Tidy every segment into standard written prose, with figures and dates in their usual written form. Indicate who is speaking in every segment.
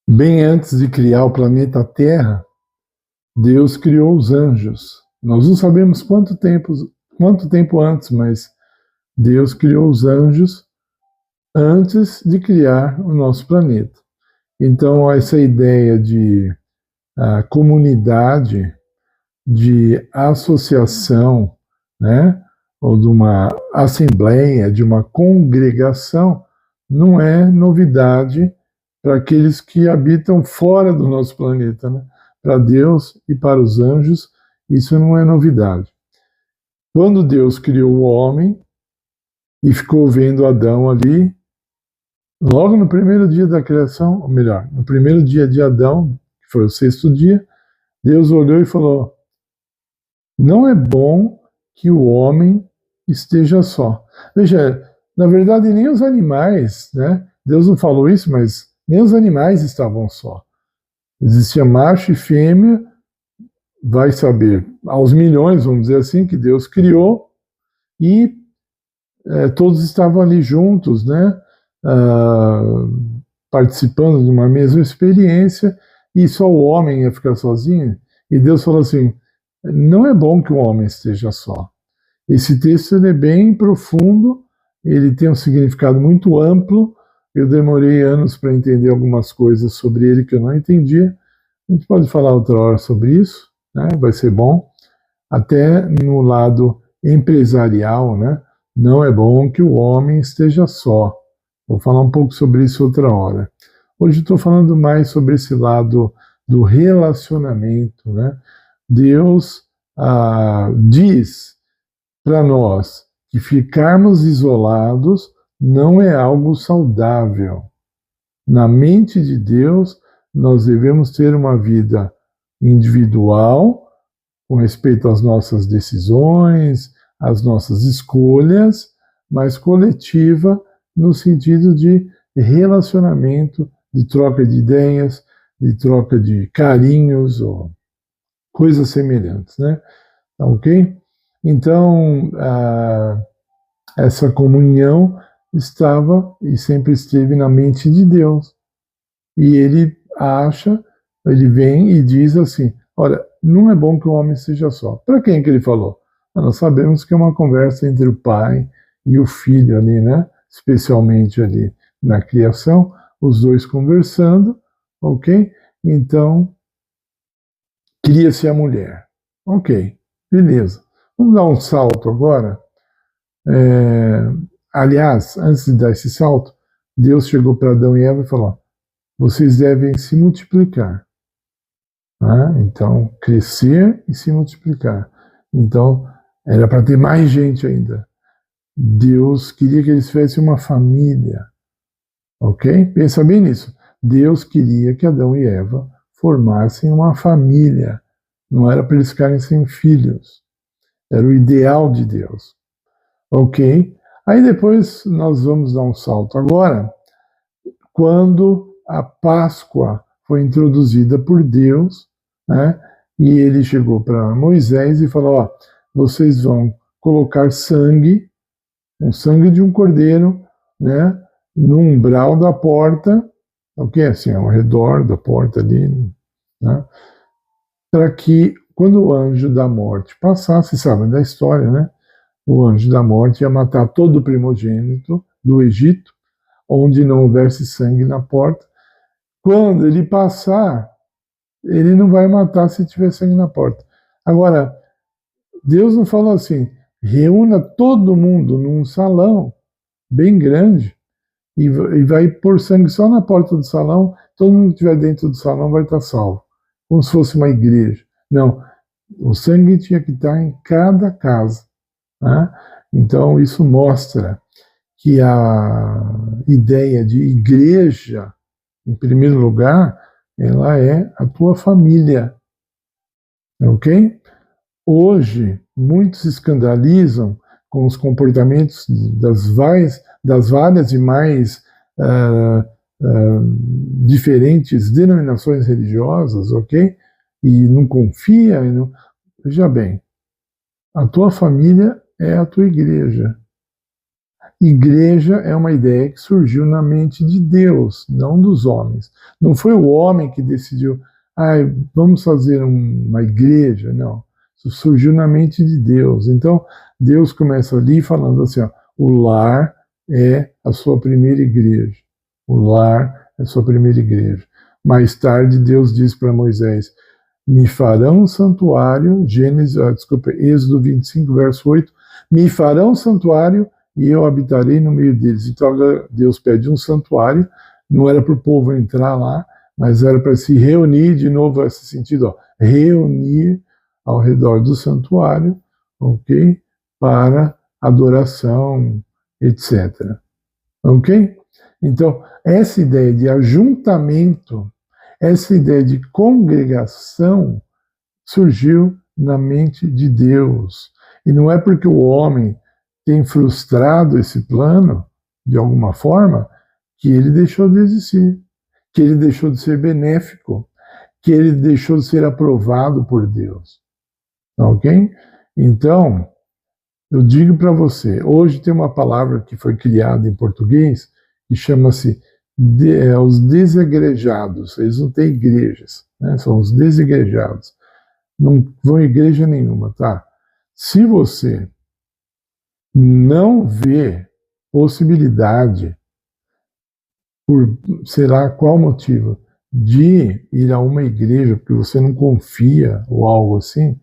Speaker 1: Bem antes de criar o planeta Terra, Deus criou os anjos. Nós não sabemos quanto tempo antes, mas Deus criou os anjos antes de criar o nosso planeta. Então, essa ideia de comunidade, de associação, né, ou de uma assembleia, de uma congregação, não é novidade para aqueles que habitam fora do nosso planeta, né? Para Deus e para os anjos, isso não é novidade. Quando Deus criou o homem e ficou vendo Adão ali, logo no primeiro dia da criação, ou melhor, no primeiro dia de Adão, que foi o sexto dia, Deus olhou e falou: não é bom que o homem esteja só. Veja, na verdade, nem os animais, né? Deus não falou isso, mas nem os animais estavam só. Existia macho e fêmea, vai saber, aos milhões, vamos dizer assim, que Deus criou, e todos estavam ali juntos, né? Participando de uma mesma experiência, e só o homem ia ficar sozinho. E Deus falou assim: não é bom que o homem esteja só. Esse texto ele é bem profundo, ele tem um significado muito amplo. Eu demorei anos para entender algumas coisas sobre ele que eu não entendia. A gente pode falar outra hora sobre isso, né? Vai ser bom. Até no lado empresarial, né? Não é bom que o homem esteja só. Vou falar um pouco sobre isso outra hora. Hoje estou falando mais sobre esse lado do relacionamento, né? Deus diz para nós que ficarmos isolados não é algo saudável. Na mente de Deus, nós devemos ter uma vida individual, com respeito às nossas decisões, às nossas escolhas, mas coletiva no sentido de relacionamento, de troca de ideias, de troca de carinhos ou coisas semelhantes, né? Ok? Então, essa comunhão estava e sempre esteve na mente de Deus. E ele ele vem e diz assim: olha, não é bom que o homem seja só. Para quem que ele falou? Nós sabemos que é uma conversa entre o pai e o filho ali, né? Especialmente ali na criação, os dois conversando, ok? Então, cria-se a mulher. Ok, beleza. Vamos dar um salto agora. Aliás, antes de dar esse salto, Deus chegou para Adão e Eva e falou: vocês devem se multiplicar. Né? Então, crescer e se multiplicar. Então, era para ter mais gente ainda. Deus queria que eles tivessem uma família. Ok? Pensa bem nisso. Deus queria que Adão e Eva formassem uma família. Não era para eles ficarem sem filhos. Era o ideal de Deus. Ok? Aí depois nós vamos dar um salto agora, quando a Páscoa foi introduzida por Deus, né? E ele chegou para Moisés e falou: ó, vocês vão colocar sangue, o sangue de um cordeiro, né? No umbral da porta, ok? Assim, ao redor da porta ali, né? Para que quando o anjo da morte passasse, sabem da história, né? O anjo da morte ia matar todo o primogênito do Egito, onde não houvesse sangue na porta. Quando ele passar, ele não vai matar se tiver sangue na porta. Agora, Deus não falou assim: reúna todo mundo num salão bem grande e vai pôr sangue só na porta do salão, todo mundo que estiver dentro do salão vai estar salvo, como se fosse uma igreja. Não, o sangue tinha que estar em cada casa. Né? Então, isso mostra que a ideia de igreja, em primeiro lugar, ela é a tua família. Ok? Hoje, muitos se escandalizam com os comportamentos das várias e mais diferentes denominações religiosas, ok? E não confia. Veja bem, a tua família é a tua igreja. igreja é uma ideia que surgiu na mente de Deus, não dos homens. Não foi o homem que decidiu, vamos fazer uma igreja, não. Isso surgiu na mente de Deus. Então, Deus começa ali falando assim, ó, o lar é a sua primeira igreja. O lar é a sua primeira igreja. Mais tarde, Deus diz para Moisés, me farão um santuário, Êxodo 25, verso 8, me farão um santuário e eu habitarei no meio deles. Então Deus pede um santuário, não era para o povo entrar lá, mas era para se reunir, de novo esse sentido, ó, reunir ao redor do santuário, ok? Para adoração, etc. Ok? Então, essa ideia de ajuntamento, essa ideia de congregação surgiu na mente de Deus. E não é porque o homem tem frustrado esse plano, de alguma forma, que ele deixou de existir, que ele deixou de ser benéfico, que ele deixou de ser aprovado por Deus. Ok? Então, eu digo para você, hoje tem uma palavra que foi criada em português que chama-se os desigrejados. Eles não têm igrejas, né? São os desigrejados. Não vão em igreja nenhuma, tá? Se você não vê possibilidade, por sei lá qual motivo, de ir a uma igreja porque você não confia ou algo assim,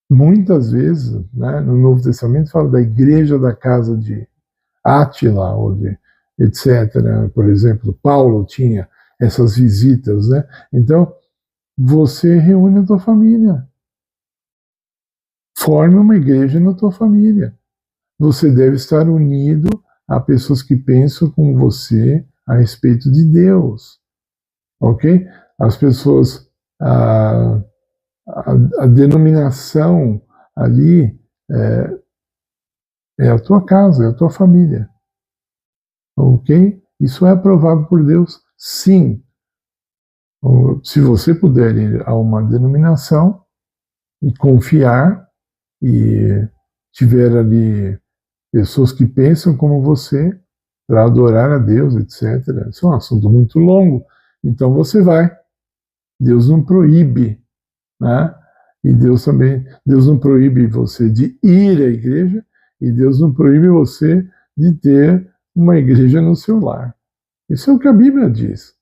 Speaker 1: muitas vezes, né, no Novo Testamento fala da igreja da casa de Átila, ou de etc. Né? Por exemplo, Paulo tinha essas visitas, né? Então, você reúne a tua família. Forme uma igreja na tua família. Você deve estar unido a pessoas que pensam como você a respeito de Deus. Ok? As pessoas, a denominação ali é a tua casa, é a tua família. Ok? Isso é aprovado por Deus? Sim. Se você puder ir a uma denominação e confiar e tiver ali pessoas que pensam como você para adorar a Deus, etc. Isso é um assunto muito longo. Então você vai. Deus não proíbe, né? E Deus não proíbe você de ir à igreja e Deus não proíbe você de ter uma igreja no seu lar. Isso é o que a Bíblia diz.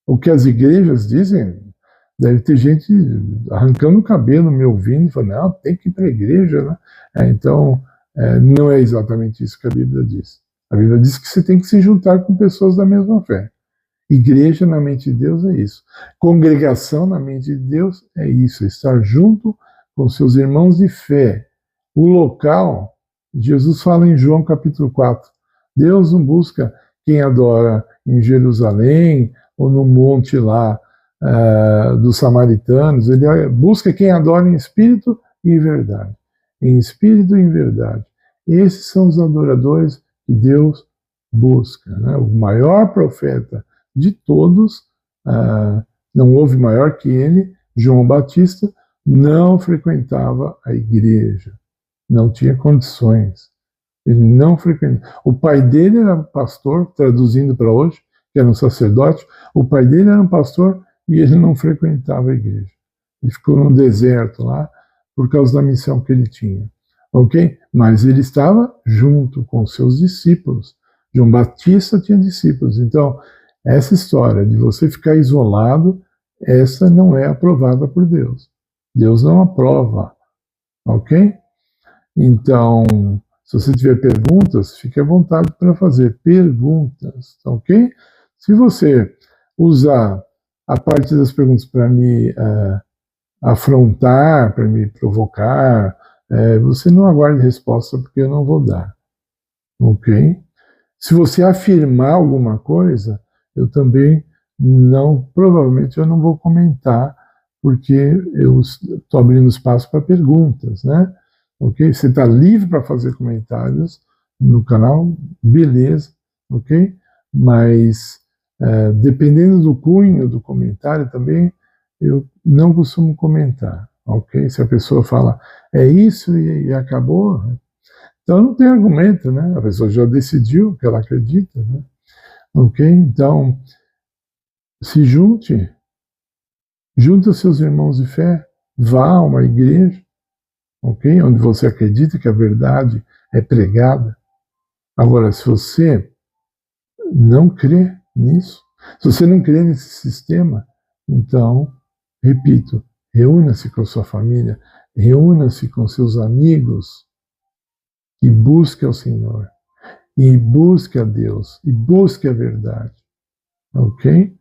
Speaker 1: O que as igrejas dizem, deve ter gente arrancando o cabelo, me ouvindo, falando, não, tem que ir para a igreja, né? Então, não é exatamente isso que a Bíblia diz. A Bíblia diz que você tem que se juntar com pessoas da mesma fé. Igreja na mente de Deus é isso. Congregação na mente de Deus é isso, estar junto com seus irmãos de fé. O local, Jesus fala em João capítulo 4, Deus não busca quem adora em Jerusalém ou no monte lá dos samaritanos, ele busca quem adora em espírito e em verdade. Em espírito e em verdade. Esses são os adoradores que Deus busca. Né? O maior profeta de todos, não houve maior que ele, João Batista, não frequentava a igreja, não tinha condições. Ele não frequentava. O pai dele era pastor, traduzindo para hoje, que era um sacerdote, o pai dele era um pastor e ele não frequentava a igreja. Ele ficou no deserto lá por causa da missão que ele tinha. Ok? Mas ele estava junto com seus discípulos. João Batista tinha discípulos. Então, essa história de você ficar isolado, essa não é aprovada por Deus. Deus não aprova. Ok? Então, se você tiver perguntas, fique à vontade para fazer perguntas. Ok? Se você usar a parte das perguntas para me afrontar, para me provocar, você não aguarde resposta porque eu não vou dar. Ok? Se você afirmar alguma coisa, eu também provavelmente eu não vou comentar, porque eu estou abrindo espaço para perguntas, né? Ok? Você está livre para fazer comentários no canal, beleza, ok? Mas dependendo do cunho do comentário também, eu não costumo comentar, ok? Se a pessoa fala, é isso e acabou, Então não tem argumento, né? A pessoa já decidiu o que ela acredita, né? Ok? Então, se junte os seus irmãos de fé, vá a uma igreja, ok? Onde você acredita que a verdade é pregada. Agora, se você não crê nisso, se você não crê nesse sistema, então, repito, reúna-se com a sua família, reúna-se com seus amigos e busque ao Senhor, e busque a Deus, e busque a verdade, ok?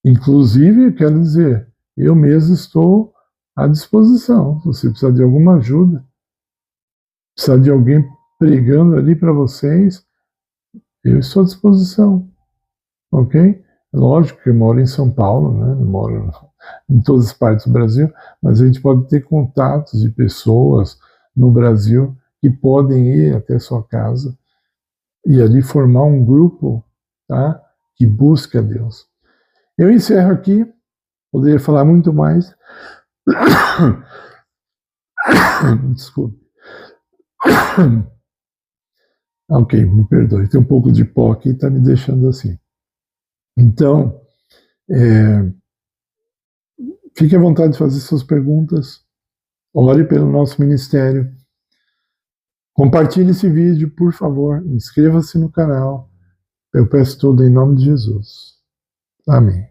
Speaker 1: Inclusive, eu quero dizer, eu mesmo estou à disposição. Se você precisar de alguma ajuda, precisar de alguém pregando ali para vocês, eu estou à disposição, ok? Lógico que eu moro em São Paulo, né? Não moro em todas as partes do Brasil, mas a gente pode ter contatos de pessoas no Brasil que podem ir até sua casa e ali formar um grupo, tá? Que busca Deus. Eu encerro aqui, poderia falar muito mais. Desculpe. Ok, me perdoe, tem um pouco de pó aqui, está me deixando assim. Então, fique à vontade de fazer suas perguntas, ore pelo nosso ministério, compartilhe esse vídeo, por favor, inscreva-se no canal, eu peço tudo em nome de Jesus. Amém.